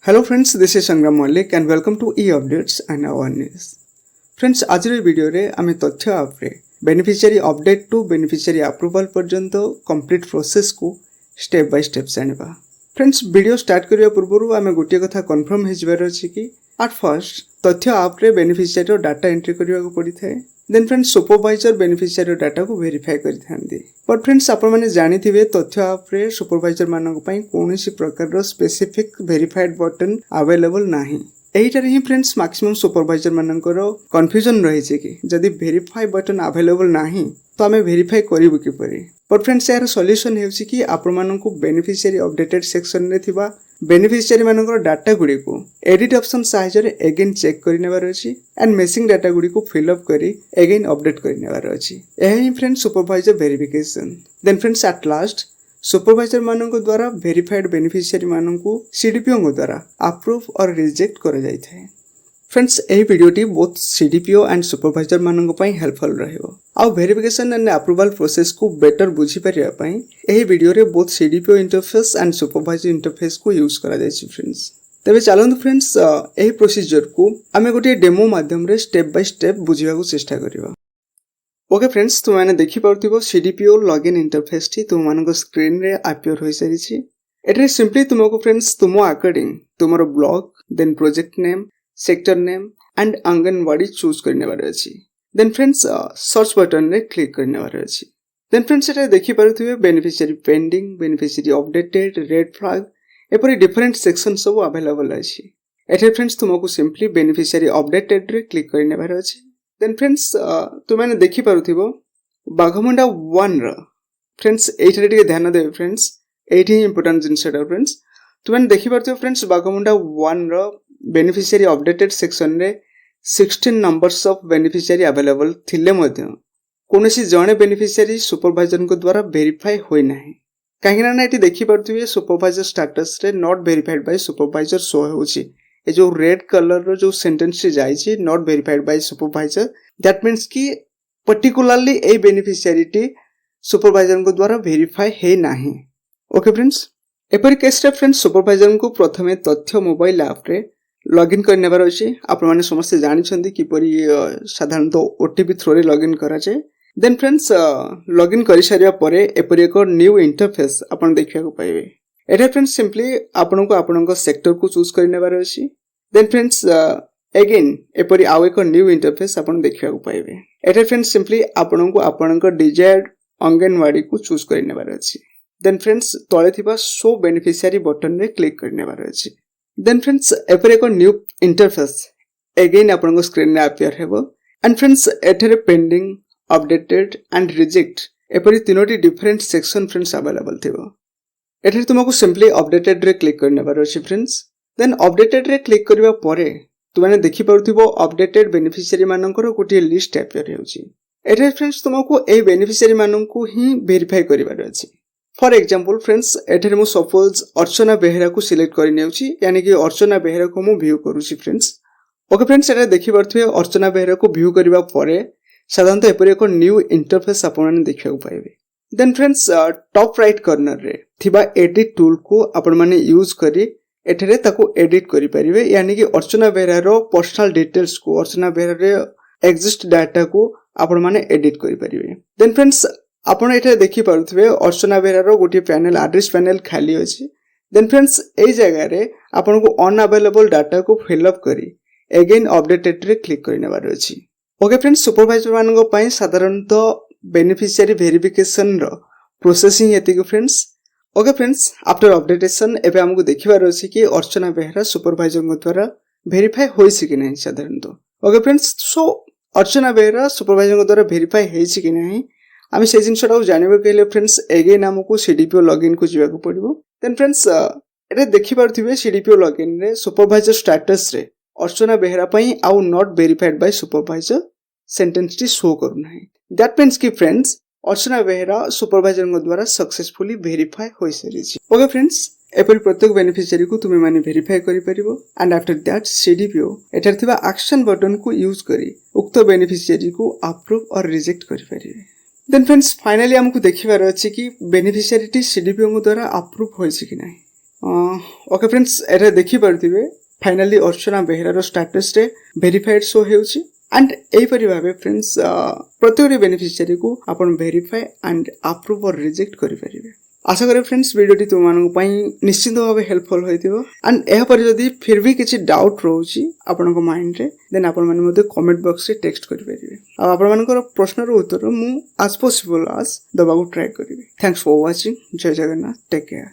Hello friends, this is Sangram Malik and welcome to e-updates and awareness. Friends, आज video रे आमे तथ्य आप रे beneficiary update to beneficiary approval पर्यंत कंप्लीट प्रोसेस को स्टेप बाय स्टेप जानिबा। फ्रेंड्स, वीडियो स्टार्ट करिया पूर्वरु आमे गोटिए कथा कंफर्म हे जिबार अछि कि एट फर्स्ट तथ्य आप रे बेनिफिशियरी डाटा एंट्री करिया को पड़ी थाए। Then friends, supervisor beneficiary data को वेरीफाई करि थांदी। बट फ्रेंड्स, आपण माने जानि थिबे तथ्य आप रे सुपरवाइजर मानक पई कोनोसी प्रकार रो स्पेसिफिक वेरीफाइड बटन अवेलेबल नाही। एहिटारे ही फ्रेंड्स मैक्सिमम सुपरवाइजर मानकर कंफ्यूजन रही है कि जदि वेरीफाई बटन अवेलेबल नाही तो आमे वेरीफाई करिवु किपरि। बट फ्रेंड्स, यार सॉल्यूशन हेउछि कि आपण मानकु बेनिफिशियरी अपडेटेड सेक्शन रे थिबा बेनिफिशियरी मानकर डाटा गुडी को एडिट ऑप्शन सहायता रे अगेन चेक करि नेबार अछि एंड मिसिंग डाटा गुडी को फिल अप करी अगेन अपडेट करि नेबार अछि। एही friends supervisor verification. Then friends, at last supervisor मानक द्वारा वेरीफाइड बेनिफिशियरी मानकु सीडीपीओ द्वारा अप्रूव और रिजेक्ट कर जाय थाए। फ्रेंड्स, एही वीडियोटी बोथ सीडीपीओ एंड सुपरवाइजर मानक पई हेल्पफुल रहइबो। आ वेरिफिकेशन एंड अप्रूवल प्रोसेस को बेटर बुझी परिया पई एही वीडियो रे both CDPO interface and supervisor interface को यूज करा जाय छी। फ्रेंड्स, तबे चलंतु फ्रेंड्स एही प्रोसीजर को आमे गोटे डेमो माध्यम रे स्टेप बाय स्टेप बुझिबा को चेष्टा करिबा। ओके फ्रेंड्स, तुम मैंने देखि पाउथिबो सीडीपीओ लॉगिन इंटरफेस टी तुम मानको स्क्रीन रे अपियर होई सारी छी। एटे सिंपली तुमको फ्रेंड्स तुम अकॉर्डिंग तुमरो block then project name sector name and anganwadi choose करने वाले अछि। देन फ्रेंड्स सर्च बटन रे क्लिक करने वाले अछि। देन फ्रेंड्स एटा देखि पारुथिबे beneficiary pending beneficiary updated red flag एपरि डिफरेंट सेक्शन सब अवेलेबल अछि। एटे फ्रेंड्स तुमको सिंपली बेनिफिशियरी अपडेटेड रे क्लिक करने वाले अछि। देन फ्रेंड्स तुम मैंने देखि पारुथिबो बाघमुंडा 1 रो फ्रेंड्स एठारे टिके ध्यान देबे। फ्रेंड्स एठी इंपोर्टेंट जिनसटा फ्रेंड्स तुम मैंने देखि पारुथिबो फ्रेंड्स बाघमुंडा 1 रो बेनिफिशियरी अपडेटेड सेक्शन रे 16 नंबर्स ऑफ बेनिफिशियरी अवेलेबल थिले मध्य कोनोसी जणे बेनिफिशियरी सुपरवाइजर को द्वारा वेरीफाई होई नाही। काहेकि ना एठी देखि पारुथिबे सुपरवाइजर स्टेटस रे not verified by supervisor show होउची। ए जो रेड कलर रो जो सेंटेंस रे जाईची not verified by supervisor, that means कि पर्टिकुलरली ए बेनिफिशियरी टी सुपरवाइजर को द्वारा वेरीफाई हे नाही। ओके फ्रेंड्स, एपरि केस रे फ्रेंड्स सुपरवाइजर को प्रथमे तथ्य मोबाइल ऐप रे लॉगिन करने बार अछि। आपण माने समस्त जानि छथि कि परि साधारणतः ओटीपी थ्रू रे लॉगिन करा जाय। देन फ्रेंड्स लॉगिन करि सारिया परे एपरि एक न्यू इंटरफेस आपण देखिया को पाइबे। एटा फ्रेंड्स सिंपली आपण को आपणक सेक्टर को चूज करने बार अछि। देन फ्रेंड्स अगेन एपरि आउ एक न्यू इंटरफेस आपण देखिया को पाइबे। एटा फ्रेंड्स सिंपली आपण को आपणक डिजायर्ड आंगनवाड़ी को चूज करने बार अछि। देन फ्रेंड्स तळे थिबा शो बेनिफिशियरी बटन रे क्लिक करने बार अछि। देन फ्रेंड्स एपरि एक न्यू इंटरफेस अगेन आपन को स्क्रीन रे अपियर हेबो एंड फ्रेंड्स एठरे पेंडिंग अपडेटेड एंड रिजेक्ट एपरि तीनोटी डिफरेंट सेक्शन फ्रेंड्स अवेलेबल थिबो। एठरे तुमको सिंपली अपडेटेड रे क्लिक करने बार अछि। फ्रेंड्स देन अपडेटेड रे क्लिक करबा परे तुमने देखि पारुथिबो अपडेटेड बेनिफिशियरी मानकर गोटे लिस्ट अपियर हेउची। एठरे फ्रेंड्स तुमको ए बेनिफिशियरी माननकु ही वेरीफाई करिबार अछि। फॉर एग्जांपल फ्रेंड्स एठरे मु सपोज अर्चना बेहेरा को सिलेक्ट करि नेउची, यानी कि अर्चना बेहेरा को मु व्यू करूची। फ्रेंड्स ओके फ्रेंड्स एटा देखि पारथुए अर्चना बेहेरा को व्यू करिबा परे साधारणतः एपरि एक न्यू इंटरफेस आपण देखिया को पाइबे। Then friends top right corner रे थिबा एडिट टूल को आपण माने यूज करी एठरे ताको एडिट करि परिबे, यानी कि अर्चना बेहेरा रो पर्सनल डिटेल्स को अर्चना बेहेरा रे एग्जिस्ट डाटा को आपण माने एडिट करि परिबे। देन फ्रेंड्स आपण एठे देखि पारुथिबे अर्चना बेहेरा रो गोटे पैनल एड्रेस पैनल खाली अछि। देन फ्रेंड्स ए जगह रे आपण को अनअवेलेबल डाटा को फिल अप करी अगेन अपडेटेड रे क्लिक करने बार अछि। ओके फ्रेंड्स, सुपरवाइजर मानको पई साधारणतः बेनिफिशियरी वेरिफिकेशन रो प्रोसेसिंग एतिक friends. Okay friends, after updation एबे हमकु देखिबार अछि कि अर्चना बेहेरा सुपरवाइजर को द्वारा वेरीफाई होइछि कि नै साधारणतः। ओके फ्रेंड्स, सो अर्चना बेहेरा सुपरवाइजर को द्वारा वेरीफाई हेछि कि नै आमी से जिनसटा जानिबो केले फ्रेंड्स अगेन हमकु सीडीपीओ लॉगिन को जिबा को पड़िबो। देन फ्रेंड्स एटा देखि पारथिबे सीडीपीओ लॉगिन रे सुपरवाइजर स्टेटस रे अर्चना बेहेरा पई आउ not verified by supervisor sentence T show करू नाही। दैट मींस कि फ्रेंड्स अर्चना बेहेरा सुपरवाइजर को द्वारा सक्सेसफुली वेरीफाई होई सरिछि। ओके फ्रेंड्स, एपरि प्रत्येक बेनिफिशियरी को तुमे माने वेरीफाई करि परिबो एंड आफ्टर दैट सीडीपीओ एठार थिबा एक्शन बटन को यूज करी उक्त बेनिफिशियरी को अप्रूव और रिजेक्ट करि परिबे। देन फ्रेंड्स फाइनली हमको देखिबार अछि कि बेनिफिशियरी टी सीडीपीओ द्वारा अप्रूव होइछि कि नै। ओके फ्रेंड्स एटा देखि पारथिबे फाइनली अर्चना बेहरार स्टेटस रे verified show हेउची and एहीपरि Bhave friends प्रत्येक बेनिफिशियरी को आपण वेरीफाई एंड अप्रूव और रिजेक्ट करि परिबे। आशा करें फ्रेंड्स वीडियोटी तुम मानक निश्चित भाव हेल्पफुल होइथिबो एंड एहा पर जदी फिर भी किछि डाउट रहउची आपनक माइंड रे देन आपण माने मते कमेंट बॉक्स रे टेक्स्ट करि परिबे आ आपण मानकर प्रश्न रो उत्तर मु एज पॉसिबल आज दबाको ट्राई करिवे। Thanks for watching. जय जगन्नाथ। Take care.